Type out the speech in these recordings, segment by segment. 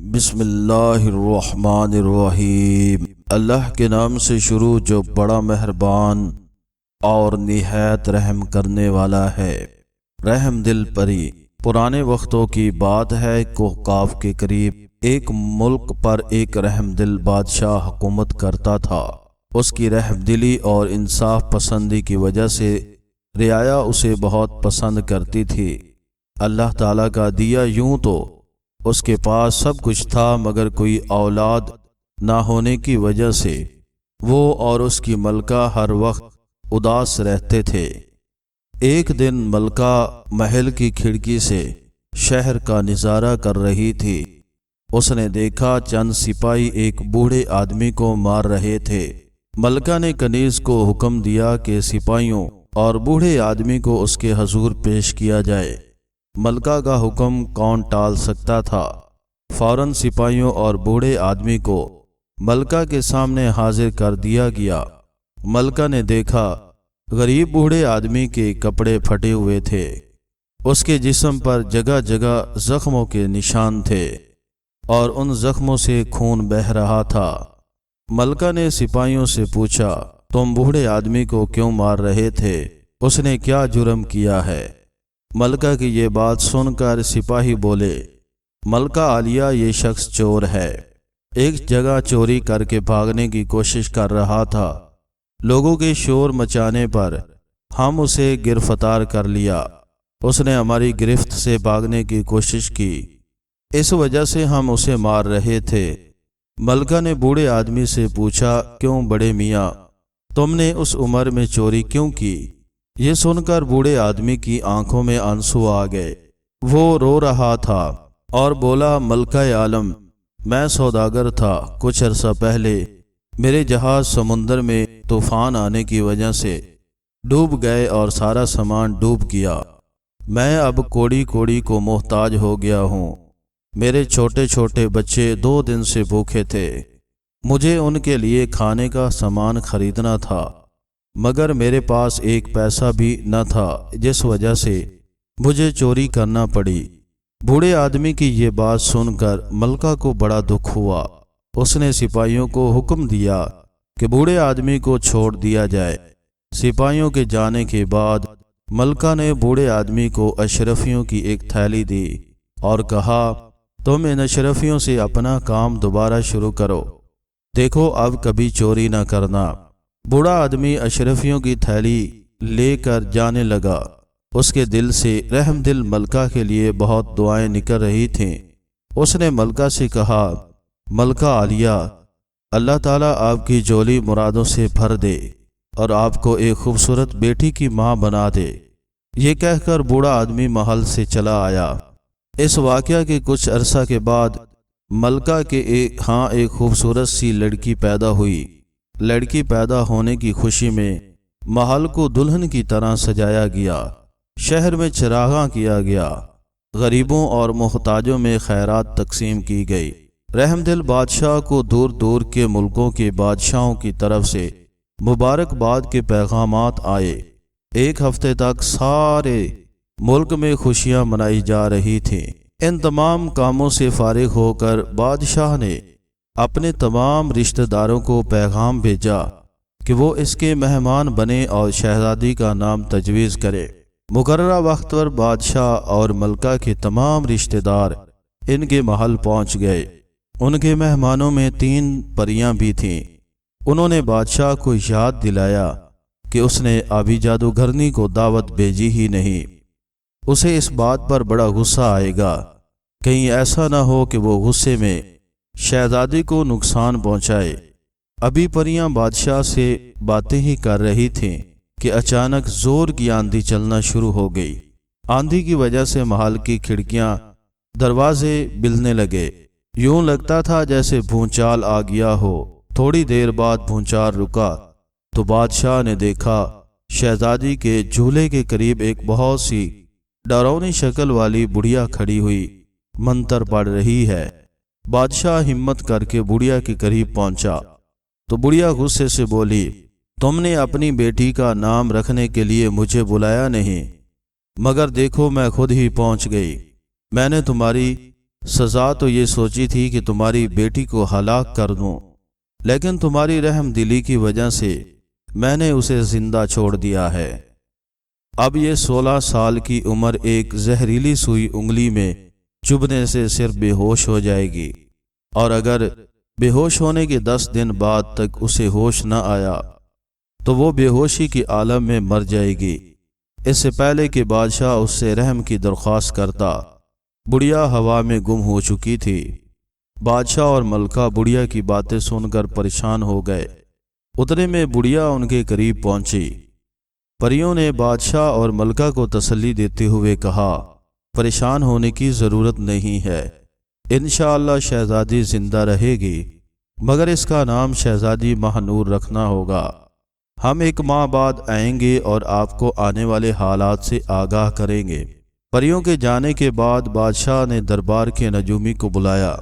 بسم اللہ الرحمن الرحیم۔ اللہ کے نام سے شروع جو بڑا مہربان اور نہایت رحم کرنے والا ہے۔ رحم دل پری۔ پرانے وقتوں کی بات ہے، کوہ کے قریب ایک ملک پر ایک رحم دل بادشاہ حکومت کرتا تھا۔ اس کی رحم دلی اور انصاف پسندی کی وجہ سے رعایا اسے بہت پسند کرتی تھی۔ اللہ تعالیٰ کا دیا یوں تو اس کے پاس سب کچھ تھا، مگر کوئی اولاد نہ ہونے کی وجہ سے وہ اور اس کی ملکہ ہر وقت اداس رہتے تھے۔ ایک دن ملکہ محل کی کھڑکی سے شہر کا نظارہ کر رہی تھی۔ اس نے دیکھا چند سپاہی ایک بوڑھے آدمی کو مار رہے تھے۔ ملکہ نے کنیز کو حکم دیا کہ سپاہیوں اور بوڑھے آدمی کو اس کے حضور پیش کیا جائے۔ ملکہ کا حکم کون ٹال سکتا تھا؟ فوراً سپاہیوں اور بوڑھے آدمی کو ملکہ کے سامنے حاضر کر دیا گیا۔ ملکہ نے دیکھا غریب بوڑھے آدمی کے کپڑے پھٹے ہوئے تھے۔ اس کے جسم پر جگہ جگہ زخموں کے نشان تھے اور ان زخموں سے خون بہہ رہا تھا۔ ملکہ نے سپاہیوں سے پوچھا، تم بوڑھے آدمی کو کیوں مار رہے تھے؟ اس نے کیا جرم کیا ہے؟ ملکہ کی یہ بات سن کر سپاہی بولے، ملکہ عالیہ، یہ شخص چور ہے۔ ایک جگہ چوری کر کے بھاگنے کی کوشش کر رہا تھا۔ لوگوں کے شور مچانے پر ہم اسے گرفتار کر لیا۔ اس نے ہماری گرفت سے بھاگنے کی کوشش کی، اس وجہ سے ہم اسے مار رہے تھے۔ ملکہ نے بوڑھے آدمی سے پوچھا، کیوں بڑے میاں، تم نے اس عمر میں چوری کیوں کی؟ یہ سن کر بوڑھے آدمی کی آنکھوں میں آنسو آ گئے۔ وہ رو رہا تھا اور بولا، ملکہ عالم، میں سوداگر تھا۔ کچھ عرصہ پہلے میرے جہاز سمندر میں طوفان آنے کی وجہ سے ڈوب گئے اور سارا سامان ڈوب گیا۔ میں اب کوڑی کوڑی کو محتاج ہو گیا ہوں۔ میرے چھوٹے چھوٹے بچے 2 دن سے بھوکے تھے۔ مجھے ان کے لیے کھانے کا سامان خریدنا تھا، مگر میرے پاس ایک پیسہ بھی نہ تھا، جس وجہ سے مجھے چوری کرنا پڑی۔ بوڑھے آدمی کی یہ بات سن کر ملکہ کو بڑا دکھ ہوا۔ اس نے سپاہیوں کو حکم دیا کہ بوڑھے آدمی کو چھوڑ دیا جائے۔ سپاہیوں کے جانے کے بعد ملکہ نے بوڑھے آدمی کو اشرفیوں کی ایک تھیلی دی اور کہا، تم ان اشرفیوں سے اپنا کام دوبارہ شروع کرو، دیکھو اب کبھی چوری نہ کرنا۔ بوڑھا آدمی اشرفیوں کی تھیلی لے کر جانے لگا۔ اس کے دل سے رحم دل ملکہ کے لیے بہت دعائیں نکل رہی تھیں۔ اس نے ملکہ سے کہا، ملکہ عالیہ، اللہ تعالیٰ آپ کی جھولی مرادوں سے بھر دے اور آپ کو ایک خوبصورت بیٹی کی ماں بنا دے۔ یہ کہہ کر بوڑھا آدمی محل سے چلا آیا۔ اس واقعہ کے کچھ عرصہ کے بعد ملکہ کے ایک خوبصورت سی لڑکی پیدا ہوئی۔ لڑکی پیدا ہونے کی خوشی میں محل کو دلہن کی طرح سجایا گیا۔ شہر میں چراغاں کیا گیا۔ غریبوں اور محتاجوں میں خیرات تقسیم کی گئی۔ رحم دل بادشاہ کو دور دور کے ملکوں کے بادشاہوں کی طرف سے مبارکباد کے پیغامات آئے۔ ایک ہفتے تک سارے ملک میں خوشیاں منائی جا رہی تھیں۔ ان تمام کاموں سے فارغ ہو کر بادشاہ نے اپنے تمام رشتہ داروں کو پیغام بھیجا کہ وہ اس کے مہمان بنے اور شہزادی کا نام تجویز کرے۔ مقررہ وقت پر بادشاہ اور ملکہ کے تمام رشتہ دار ان کے محل پہنچ گئے۔ ان کے مہمانوں میں 3 پریاں بھی تھیں۔ انہوں نے بادشاہ کو یاد دلایا کہ اس نے آبی جادوگرنی کو دعوت بھیجی ہی نہیں۔ اسے اس بات پر بڑا غصہ آئے گا، کہیں ایسا نہ ہو کہ وہ غصے میں شہزادی کو نقصان پہنچائے۔ ابھی پریاں بادشاہ سے باتیں ہی کر رہی تھیں کہ اچانک زور کی آندھی چلنا شروع ہو گئی۔ آندھی کی وجہ سے محل کی کھڑکیاں، دروازے ہلنے لگے۔ یوں لگتا تھا جیسے بھونچال آ گیا ہو۔ تھوڑی دیر بعد بھونچال رکا تو بادشاہ نے دیکھا شہزادی کے جھولے کے قریب ایک بہت سی ڈراؤنی شکل والی بڑھیا کھڑی ہوئی منتر پڑھ رہی ہے۔ بادشاہ ہمت کر کے بڑھیا کے قریب پہنچا تو بڑھیا غصے سے بولی، تم نے اپنی بیٹی کا نام رکھنے کے لیے مجھے بلایا نہیں، مگر دیکھو میں خود ہی پہنچ گئی۔ میں نے تمہاری سزا تو یہ سوچی تھی کہ تمہاری بیٹی کو ہلاک کر دوں، لیکن تمہاری رحم دلی کی وجہ سے میں نے اسے زندہ چھوڑ دیا ہے۔ اب یہ 16 سال کی عمر ایک زہریلی سوئی انگلی میں چبھنے سے صرف بے ہوش ہو جائے گی، اور اگر بے ہوش ہونے کے 10 دن بعد تک اسے ہوش نہ آیا تو وہ بے ہوشی کے عالم میں مر جائے گی۔ اس سے پہلے کہ بادشاہ اس سے رحم کی درخواست کرتا، بڑھیا ہوا میں گم ہو چکی تھی۔ بادشاہ اور ملکہ بڑھیا کی باتیں سن کر پریشان ہو گئے۔ اتنے میں بڑھیا ان کے قریب پہنچی۔ پریوں نے بادشاہ اور ملکہ کو تسلی دیتے ہوئے کہا، پریشان ہونے کی ضرورت نہیں ہے، انشاءاللہ شہزادی زندہ رہے گی، مگر اس کا نام شہزادی ماہ نور رکھنا ہوگا۔ ہم 1 ماہ بعد آئیں گے اور آپ کو آنے والے حالات سے آگاہ کریں گے۔ پریوں کے جانے کے بعد بادشاہ نے دربار کے نجومی کو بلایا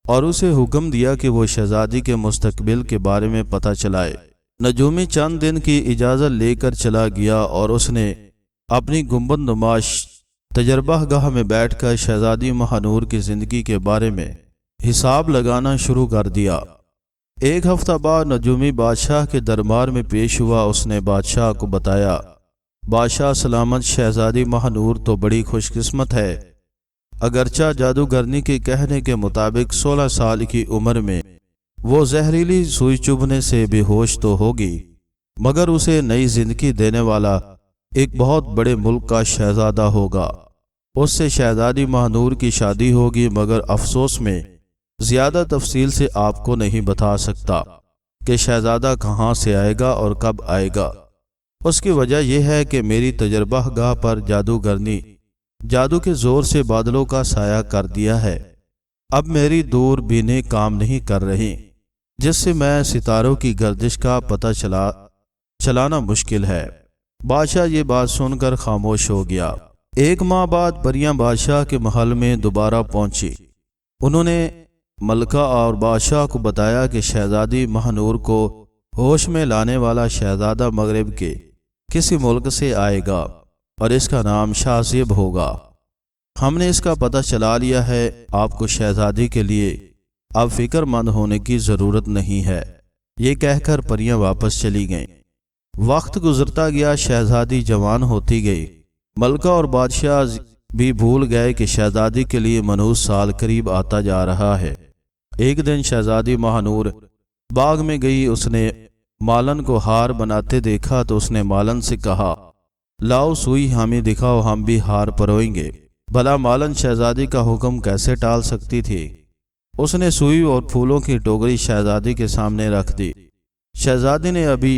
اور اسے حکم دیا کہ وہ شہزادی کے مستقبل کے بارے میں پتہ چلائے۔ نجومی چند دن کی اجازت لے کر چلا گیا اور اس نے اپنی گنبد نماش تجربہ گاہ میں بیٹھ کر شہزادی ماہ نور کی زندگی کے بارے میں حساب لگانا شروع کر دیا۔ 1 ہفتہ بعد نجومی بادشاہ کے دربار میں پیش ہوا۔ اس نے بادشاہ کو بتایا، بادشاہ سلامت، شہزادی ماہ نور تو بڑی خوش قسمت ہے، اگرچہ جادوگرنی کے کہنے کے مطابق 16 سال کی عمر میں وہ زہریلی سوئی چبھنے سے بے ہوش تو ہوگی، مگر اسے نئی زندگی دینے والا ایک بہت بڑے ملک کا شہزادہ ہوگا۔ اس سے شہزادی ماہ نور کی شادی ہوگی، مگر افسوس میں زیادہ تفصیل سے آپ کو نہیں بتا سکتا کہ شہزادہ کہاں سے آئے گا اور کب آئے گا۔ اس کی وجہ یہ ہے کہ میری تجربہ گاہ پر جادوگرنی جادو کے زور سے بادلوں کا سایہ کر دیا ہے۔ اب میری دور بینیں کام نہیں کر رہی، جس سے میں ستاروں کی گردش کا پتہ چلانا مشکل ہے۔ بادشاہ یہ بات سن کر خاموش ہو گیا۔ 1 ماہ بعد پریاں بادشاہ کے محل میں دوبارہ پہنچی۔ انہوں نے ملکہ اور بادشاہ کو بتایا کہ شہزادی ماہ نور کو ہوش میں لانے والا شہزادہ مغرب کے کسی ملک سے آئے گا اور اس کا نام شاہ زیب ہوگا۔ ہم نے اس کا پتہ چلا لیا ہے، آپ کو شہزادی کے لیے اب فکر مند ہونے کی ضرورت نہیں ہے۔ یہ کہہ کر پریاں واپس چلی گئیں۔ وقت گزرتا گیا، شہزادی جوان ہوتی گئی۔ ملکہ اور بادشاہ بھی بھول گئے کہ شہزادی کے لیے منحوس سال قریب آتا جا رہا ہے۔ ایک دن شہزادی ماہ نور باغ میں گئی۔ اس نے مالن کو ہار بناتے دیکھا تو اس نے مالن سے کہا، لاؤ سوئی ہمیں دکھاؤ، ہم بھی ہار پروئیں گے۔ بھلا مالن شہزادی کا حکم کیسے ٹال سکتی تھی؟ اس نے سوئی اور پھولوں کی ٹوکری شہزادی کے سامنے رکھ دی۔ شہزادی نے ابھی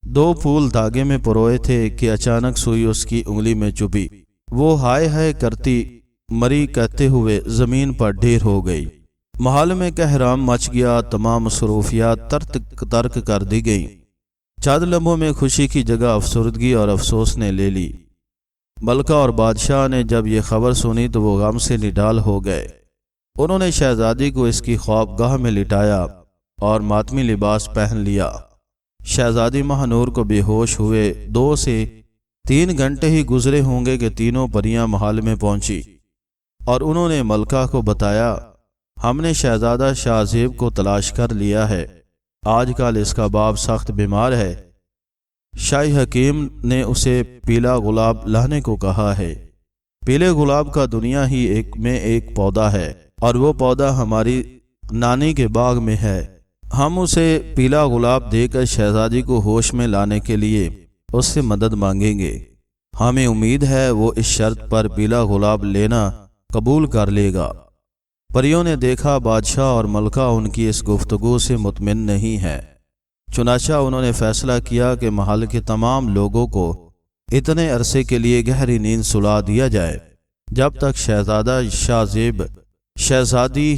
2 پھول دھاگے میں پروئے تھے کہ اچانک سوئی اس کی انگلی میں چبھی۔ وہ ہائے ہائے کرتی مری کہتے ہوئے زمین پر ڈھیر ہو گئی۔ محل میں کہرام مچ گیا، تمام مصروفیات ترک کر دی گئیں۔ چند لمحوں میں خوشی کی جگہ افسردگی اور افسوس نے لے لی۔ ملکہ اور بادشاہ نے جب یہ خبر سنی تو وہ غم سے نڈال ہو گئے۔ انہوں نے شہزادی کو اس کی خواب گاہ میں لٹایا اور ماتمی لباس پہن لیا۔ شہزادی ماہ نور کو بے ہوش ہوئے 2 سے 3 گھنٹے ہی گزرے ہوں گے کہ تینوں پریاں محل میں پہنچی اور انہوں نے ملکہ کو بتایا، ہم نے شہزادہ شاہ زیب کو تلاش کر لیا ہے، آج کل اس کا باپ سخت بیمار ہے۔ شاہی حکیم نے اسے پیلا گلاب لانے کو کہا ہے۔ پیلے گلاب کا دنیا ہی ایک پودا ہے اور وہ پودا ہماری نانی کے باغ میں ہے۔ ہم اسے پیلا گلاب دے کر شہزادی کو ہوش میں لانے کے لیے اس سے مدد مانگیں گے۔ ہمیں امید ہے وہ اس شرط پر پیلا گلاب لینا قبول کر لے گا۔ پریوں نے دیکھا بادشاہ اور ملکہ ان کی اس گفتگو سے مطمئن نہیں ہے، چنانچہ انہوں نے فیصلہ کیا کہ محل کے تمام لوگوں کو اتنے عرصے کے لیے گہری نیند سلا دیا جائے جب تک شہزادہ شاہ زیب شہزادی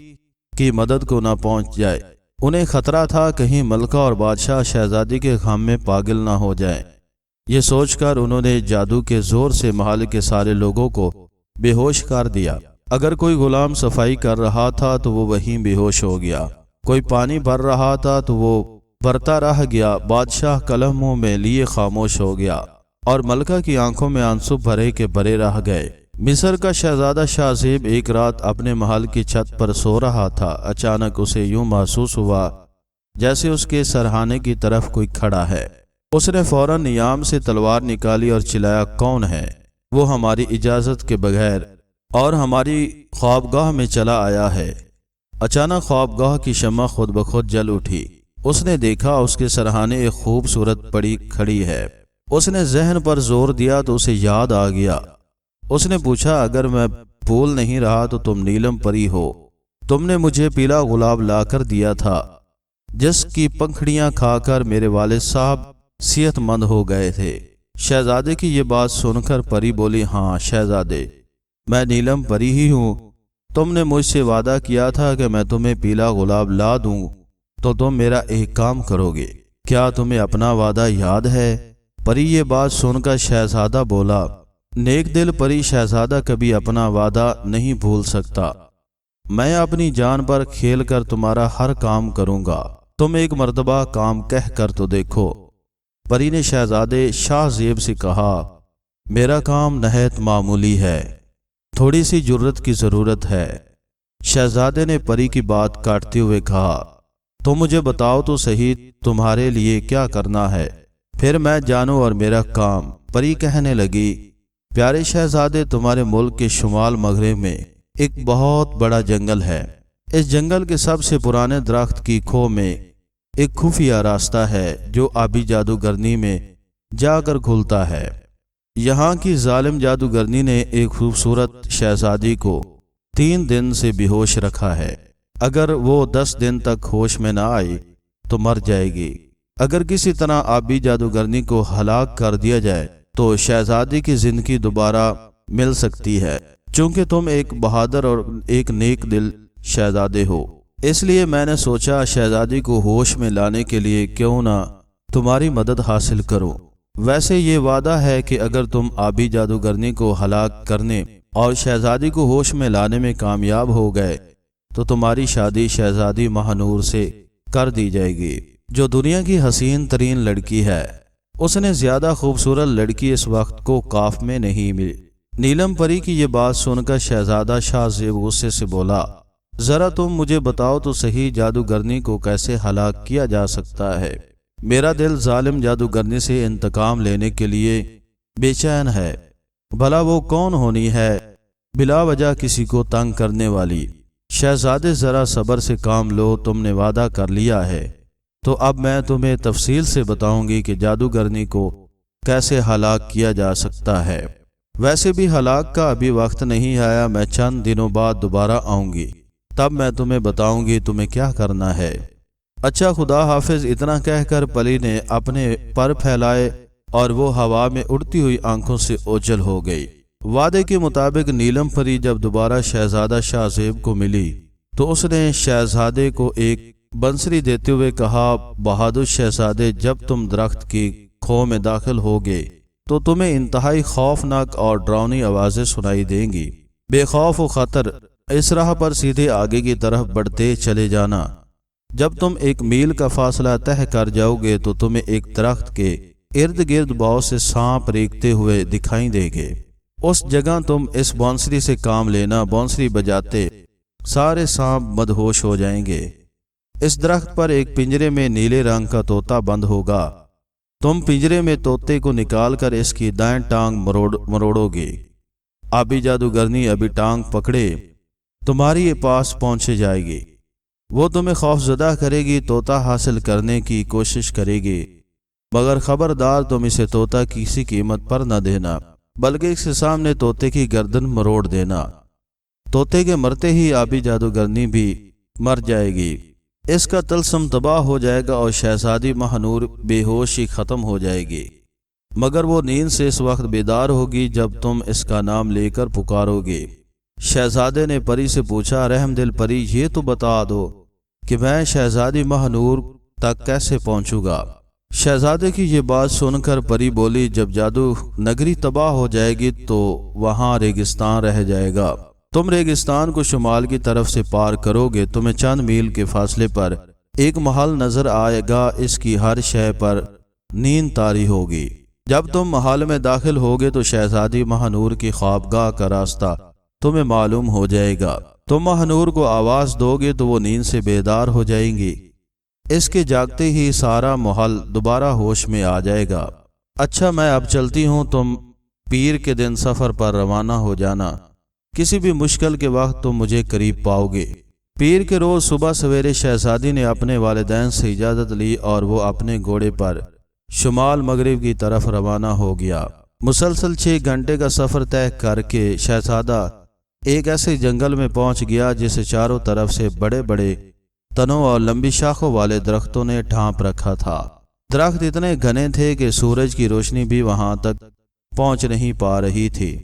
کی مدد کو نہ پہنچ جائے۔ انہیں خطرہ تھا کہیں ملکہ اور بادشاہ شہزادی کے غم میں پاگل نہ ہو جائیں۔ یہ سوچ کر انہوں نے جادو کے زور سے محل کے سارے لوگوں کو بے ہوش کر دیا۔ اگر کوئی غلام صفائی کر رہا تھا تو وہ وہیں بے ہوش ہو گیا، کوئی پانی بھر رہا تھا تو وہ بھرتا رہ گیا۔ بادشاہ قلم منہ میں لیے خاموش ہو گیا اور ملکہ کی آنکھوں میں آنسو بھرے کے بھرے رہ گئے۔ مصر کا شہزادہ شاہ زیب ایک رات اپنے محل کی چھت پر سو رہا تھا۔ اچانک اسے یوں محسوس ہوا جیسے اس کے سرہانے کی طرف کوئی کھڑا ہے۔ اس نے فوراً نیام سے تلوار نکالی اور چلایا، کون ہے؟ وہ ہماری اجازت کے بغیر اور ہماری خوابگاہ میں چلا آیا ہے۔ اچانک خوابگاہ کی شمع خود بخود جل اٹھی۔ اس نے دیکھا اس کے سرہانے ایک خوبصورت پری کھڑی ہے۔ اس نے ذہن پر زور دیا تو اسے یاد آ گیا۔ اس نے پوچھا، اگر میں بھول نہیں رہا تو تم نیلم پری ہو؟ تم نے مجھے پیلا گلاب لا کر دیا تھا جس کی پنکھڑیاں کھا کر میرے والد صاحب صحت مند ہو گئے تھے۔ شہزادے کی یہ بات سن کر پری بولی، ہاں شہزادے، میں نیلم پری ہی ہوں۔ تم نے مجھ سے وعدہ کیا تھا کہ میں تمہیں پیلا گلاب لا دوں تو تم میرا ایک کام کرو گے، کیا تمہیں اپنا وعدہ یاد ہے؟ پری یہ بات سن کر شہزادہ بولا، نیک دل پری شہزادہ کبھی اپنا وعدہ نہیں بھول سکتا۔ میں اپنی جان پر کھیل کر تمہارا ہر کام کروں گا، تم ایک مرتبہ کام کہہ کر تو دیکھو۔ پری نے شہزادے شاہ زیب سے کہا، میرا کام نہایت معمولی ہے، تھوڑی سی جرت کی ضرورت ہے۔ شہزادے نے پری کی بات کاٹتے ہوئے کہا، تو مجھے بتاؤ تو صحیح تمہارے لیے کیا کرنا ہے، پھر میں جانوں اور میرا کام۔ پری کہنے لگی، پیارے شہزادے، تمہارے ملک کے شمال مغرب میں ایک بہت بڑا جنگل ہے۔ اس جنگل کے سب سے پرانے درخت کی کھو میں ایک خفیہ راستہ ہے جو آبی جادوگرنی میں جا کر کھلتا ہے۔ یہاں کی ظالم جادوگرنی نے ایک خوبصورت شہزادی کو 3 دن سے بے ہوش رکھا ہے۔ اگر وہ 10 دن تک ہوش میں نہ آئی تو مر جائے گی۔ اگر کسی طرح آبی جادوگرنی کو ہلاک کر دیا جائے تو شہزادی کی زندگی دوبارہ مل سکتی ہے۔ چونکہ تم ایک بہادر اور ایک نیک دل شہزادے ہو، اس لیے میں نے سوچا شہزادی کو ہوش میں لانے کے لیے کیوں نہ تمہاری مدد حاصل کرو۔ ویسے یہ وعدہ ہے کہ اگر تم آبی جادوگرنی کو ہلاک کرنے اور شہزادی کو ہوش میں لانے میں کامیاب ہو گئے تو تمہاری شادی شہزادی مہنور سے کر دی جائے گی، جو دنیا کی حسین ترین لڑکی ہے۔ اس نے زیادہ خوبصورت لڑکی اس وقت کو کاف میں نہیں ملی۔ نیلم پری کی یہ بات سن کر شہزادہ شاہ زیب غصے سے بولا، ذرا تم مجھے بتاؤ تو صحیح جادوگرنی کو کیسے ہلاک کیا جا سکتا ہے؟ میرا دل ظالم جادوگرنی سے انتقام لینے کے لیے بے چین ہے۔ بھلا وہ کون ہونی ہے بلا وجہ کسی کو تنگ کرنے والی؟ شہزادے ذرا صبر سے کام لو، تم نے وعدہ کر لیا ہے تو اب میں تمہیں تفصیل سے بتاؤں گی کہ جادوگرنی کو کیسے ہلاک کیا جا سکتا ہے۔ ویسے بھی ہلاک کا ابھی وقت نہیں آیا، میں چند دنوں بعد دوبارہ آؤں گی، تب میں تمہیں بتاؤں گی تمہیں کیا کرنا ہے۔ اچھا خدا حافظ۔ اتنا کہہ کر پری نے اپنے پر پھیلائے اور وہ ہوا میں اڑتی ہوئی آنکھوں سے اوجھل ہو گئی۔ وعدے کے مطابق نیلم پری جب دوبارہ شہزادہ شاہ زیب کو ملی تو اس نے شہزادے کو ایک بنسری دیتے ہوئے کہا، بہادر شہزادے، جب تم درخت کی کھو میں داخل ہوگے تو تمہیں انتہائی خوفناک اور ڈراؤنی آوازیں سنائی دیں گی۔ بے خوف و خطر اس راہ پر سیدھے آگے کی طرف بڑھتے چلے جانا۔ جب تم 1 میل کا فاصلہ طے کر جاؤ گے تو تمہیں ایک درخت کے ارد گرد بہت سے سانپ ریگتے ہوئے دکھائی دیں گے۔ اس جگہ تم اس بانسری سے کام لینا۔ بانسری بجاتے سارے سانپ مدہوش ہو جائیں گے۔ اس درخت پر ایک پنجرے میں نیلے رنگ کا طوطا بند ہوگا۔ تم پنجرے میں طوطے کو نکال کر اس کی دائیں ٹانگ مروڑو گے۔ آبی جادوگرنی ابھی ٹانگ پکڑے تمہاری پاس پہنچے جائے گی۔ وہ تمہیں خوفزدہ کرے گی، طوطا حاصل کرنے کی کوشش کرے گی، مگر خبردار تم اسے طوطا کسی قیمت پر نہ دینا، بلکہ اس کے سامنے طوطے کی گردن مروڑ دینا۔ طوطے کے مرتے ہی آبی جادوگرنی بھی مر جائے گی۔ اس کا طلسم تباہ ہو جائے گا اور شہزادی مہنور بے ہوشی ختم ہو جائے گی، مگر وہ نیند سے اس وقت بیدار ہوگی جب تم اس کا نام لے کر پکارو گے۔ شہزادے نے پری سے پوچھا، رحم دل پری، یہ تو بتا دو کہ میں شہزادی مہنور تک کیسے پہنچوں گا؟ شہزادے کی یہ بات سن کر پری بولی، جب جادو نگری تباہ ہو جائے گی تو وہاں ریگستان رہ جائے گا۔ تم ریگستان کو شمال کی طرف سے پار کرو گے، تمہیں چند میل کے فاصلے پر ایک محل نظر آئے گا، اس کی ہر شے پر نیند طاری ہوگی۔ جب تم محل میں داخل ہوگے تو شہزادی ماہنور کی خوابگاہ کا راستہ تمہیں معلوم ہو جائے گا۔ تم ماہنور کو آواز دو گے تو وہ نیند سے بیدار ہو جائیں گی۔ اس کے جاگتے ہی سارا محل دوبارہ ہوش میں آ جائے گا۔ اچھا میں اب چلتی ہوں، تم پیر کے دن سفر پر روانہ ہو جانا۔ کسی بھی مشکل کے وقت تم مجھے قریب پاؤ گے۔ پیر کے روز صبح سویرے شہزادی نے اپنے والدین سے اجازت لی اور وہ اپنے گھوڑے پر شمال مغرب کی طرف روانہ ہو گیا۔ مسلسل 6 گھنٹے کا سفر طے کر کے شہزادہ ایک ایسے جنگل میں پہنچ گیا جسے چاروں طرف سے بڑے بڑے تنوں اور لمبی شاخوں والے درختوں نے ڈھانپ رکھا تھا۔ درخت اتنے گھنے تھے کہ سورج کی روشنی بھی وہاں تک پہنچ نہیں پا رہی تھی۔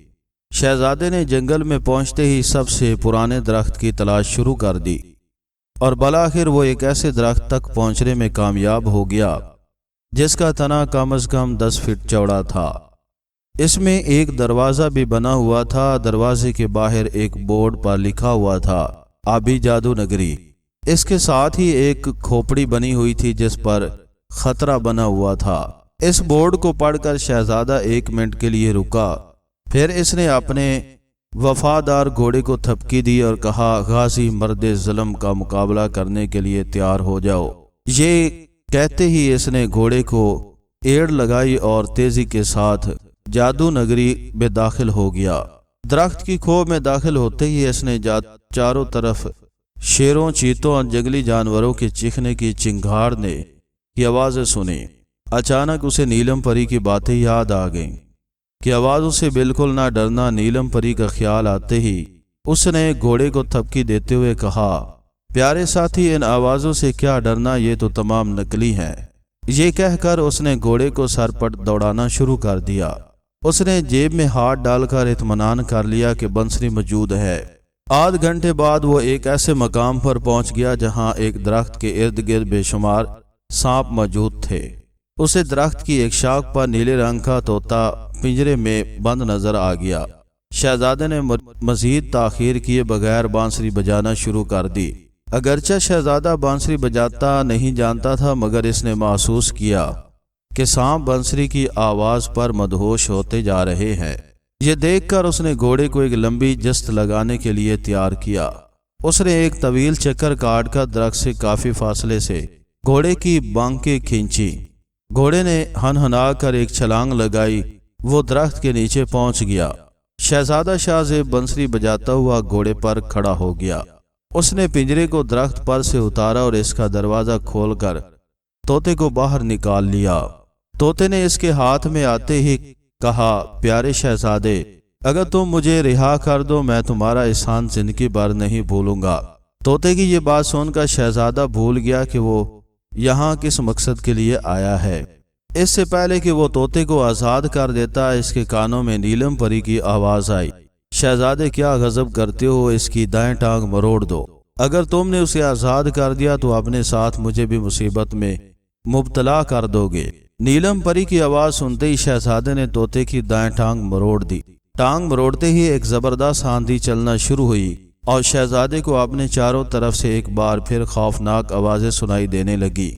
شہزادے نے جنگل میں پہنچتے ہی سب سے پرانے درخت کی تلاش شروع کر دی اور بالآخر وہ ایک ایسے درخت تک پہنچنے میں کامیاب ہو گیا جس کا تنا کم از کم 10 فٹ چوڑا تھا۔ اس میں ایک دروازہ بھی بنا ہوا تھا۔ دروازے کے باہر ایک بورڈ پر لکھا ہوا تھا آبی جادو نگری۔ اس کے ساتھ ہی ایک کھوپڑی بنی ہوئی تھی جس پر خطرہ بنا ہوا تھا۔ اس بورڈ کو پڑھ کر شہزادہ 1 منٹ کے لیے رکا، پھر اس نے اپنے وفادار گھوڑے کو تھپکی دی اور کہا، غازی مرد ظلم کا مقابلہ کرنے کے لیے تیار ہو جاؤ۔ یہ کہتے ہی اس نے گھوڑے کو ایڑ لگائی اور تیزی کے ساتھ جادو نگری میں داخل ہو گیا۔ درخت کی کھو میں داخل ہوتے ہی اس نے چاروں طرف شیروں، چیتوں اور جنگلی جانوروں کے چیخنے کی چنگھاڑنے کی آوازیں سنی۔ اچانک اسے نیلم پری کی باتیں یاد آ گئیں کہ آوازوں سے بالکل نہ ڈرنا۔ نیلم پری کا خیال آتے ہی اس نے گھوڑے کو تھپکی دیتے ہوئے کہا، پیارے ساتھی، ان آوازوں سے کیا ڈرنا، یہ تو تمام نکلی ہیں۔ یہ کہہ کر اس نے گھوڑے کو سر پر دوڑانا شروع کر دیا۔ اس نے جیب میں ہاتھ ڈال کر اطمینان کر لیا کہ بنسری موجود ہے۔ آدھ گھنٹے بعد وہ ایک ایسے مقام پر پہنچ گیا جہاں ایک درخت کے ارد گرد بے شمار سانپ موجود تھے۔ اسے درخت کی ایک شاخ پر نیلے رنگ کا طوطا پنجرے میں بند نظر آ گیا۔ شہزادے نے مزید تاخیر کیے بغیر بانسری بجانا شروع کر دی۔ اگرچہ شہزادہ بانسری بجاتا نہیں جانتا تھا، مگر اس نے محسوس کیا کہ سانپ بانسری کی آواز پر مدہوش ہوتے جا رہے ہیں۔ یہ دیکھ کر اس نے گھوڑے کو ایک لمبی جست لگانے کے لیے تیار کیا۔ اس نے ایک طویل چکر کاٹ کر درخت سے کافی فاصلے سے گھوڑے کی بانکیں کھینچی۔ گھوڑے نے ہنہنا کر ایک چھلانگ لگائی، وہ درخت کے نیچے پہنچ گیا۔ شہزادہ شاہ زیب بنسری بجاتا ہوا گھوڑے پر کھڑا ہو گیا۔ اس نے پنجرے کو درخت پر سے اتارا اور اس کا دروازہ کھول کر طوطے کو باہر نکال لیا۔ طوطے نے اس کے ہاتھ میں آتے ہی کہا، پیارے شہزادے، اگر تم مجھے رہا کر دو میں تمہارا احسان زندگی بھر نہیں بھولوں گا۔ طوطے کی یہ بات سن کر شہزادہ بھول گیا کہ وہ یہاں کس مقصد کے لیے آیا ہے۔ اس سے پہلے کہ وہ طوطے کو آزاد کر دیتا، اس کے کانوں میں نیلم پری کی آواز آئی، شہزادے کیا غضب کرتے ہو، اس کی دائیں ٹانگ مروڑ دو۔ اگر تم نے اسے آزاد کر دیا تو اپنے ساتھ مجھے بھی مصیبت میں مبتلا کر دو گے۔ نیلم پری کی آواز سنتے ہی شہزادے نے طوطے کی دائیں ٹانگ مروڑ دی۔ ٹانگ مروڑتے ہی ایک زبردست آندھی چلنا شروع ہوئی اور شہزادے کو اپنے چاروں طرف سے ایک بار پھر خوفناک آوازیں سنائی دینے لگی۔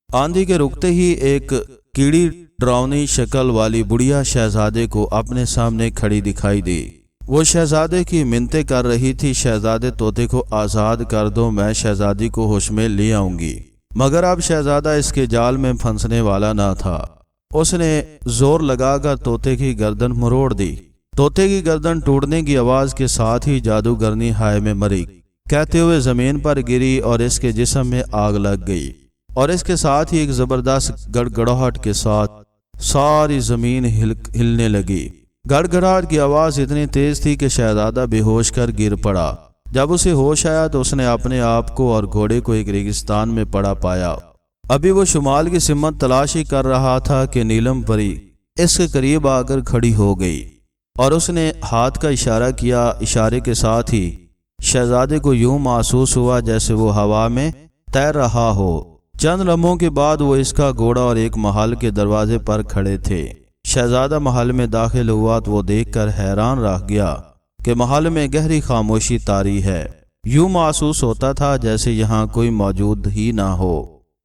آندھی کے رکتے ہی ایک کیڑی ڈراؤنی شکل والی بڑھیا شہزادے کو اپنے سامنے کھڑی دکھائی دی۔ وہ شہزادے کی منتیں کر رہی تھی، شہزادے طوطے کو آزاد کر دو، میں شہزادی کو ہوش میں لے آؤں گی۔ مگر اب شہزادہ اس کے جال میں پھنسنے والا نہ تھا۔ اس نے زور لگا کر طوطے کی گردن مروڑ دی۔ طوطے کی گردن ٹوٹنے کی آواز کے ساتھ ہی جادوگرنی ہائے میں مری کہتے ہوئے زمین پر گری اور اس کے جسم میں آگ لگ گئی، اور اس کے ساتھ ہی ایک زبردست گڑگڑاہٹ کے ساتھ ساری زمین ہلنے لگی۔ گڑگڑاہٹ کی آواز اتنی تیز تھی کہ شہزادہ بے ہوش کر گر پڑا۔ جب اسے ہوش آیا تو اس نے اپنے آپ کو اور گھوڑے کو ایک ریگستان میں پڑا پایا۔ ابھی وہ شمال کی سمت تلاشی کر رہا تھا کہ نیلم پری اس کے قریب آ کر کھڑی ہو گئی اور اس نے ہاتھ کا اشارہ کیا۔ اشارے کے ساتھ ہی شہزادے کو یوں محسوس ہوا جیسے وہ ہوا میں تیر رہا ہو۔ چند لمحوں کے بعد وہ اس کا گھوڑا اور ایک محل کے دروازے پر کھڑے تھے۔ شہزادہ محل میں داخل ہوا تو وہ دیکھ کر حیران رہ گیا کہ محل میں گہری خاموشی طاری ہے۔ یوں محسوس ہوتا تھا جیسے یہاں کوئی موجود ہی نہ ہو۔